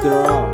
draw.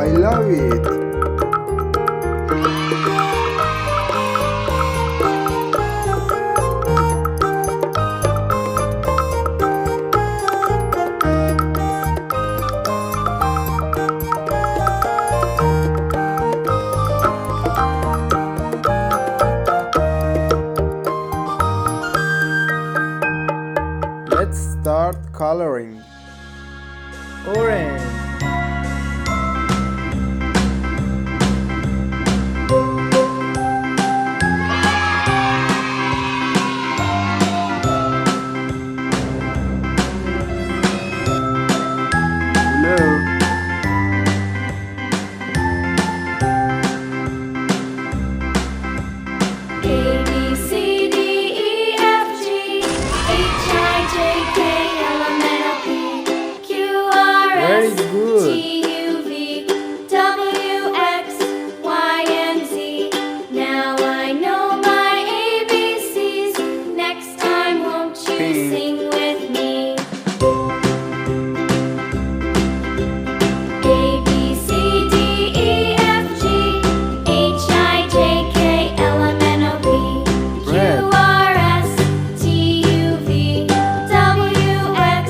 I love it. Let's start coloring. Orange. Very good. T-U-V, W, X, Y, and Z. Now I know my ABCs. Next time, won't you sing with me? A, B, C, D, E, F, G, H, I, J, K, L, M, N, O, P, Q, R, S, T, U, V, W, X,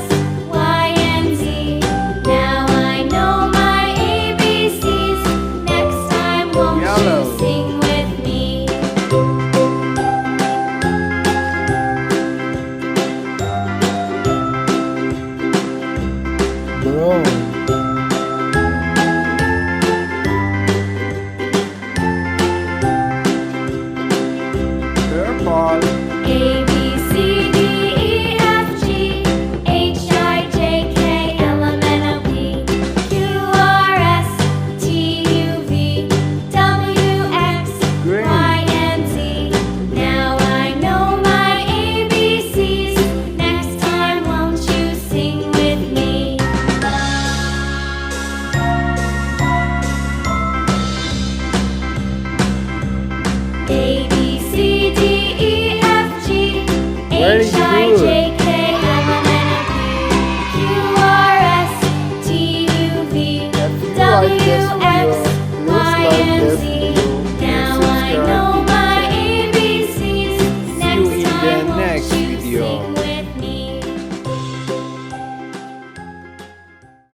Y, and Z. Now I know my ABCs. Next time, won't you sing with me? Brown. Purple. A, B, C, D, E, F, G, H, I, J, K, L, M, N, O, P, Q, R, S, T, U, V, W, X, Green. Y, and Z. Now I know my ABCs. Next time, won't you sing with me? A, B, C, D, E, F, G, Very H, I, good. J, K, L, M, N, O, P, Q, R, S, T, U, V, If you like W, this video, X, please Y, like and this Z.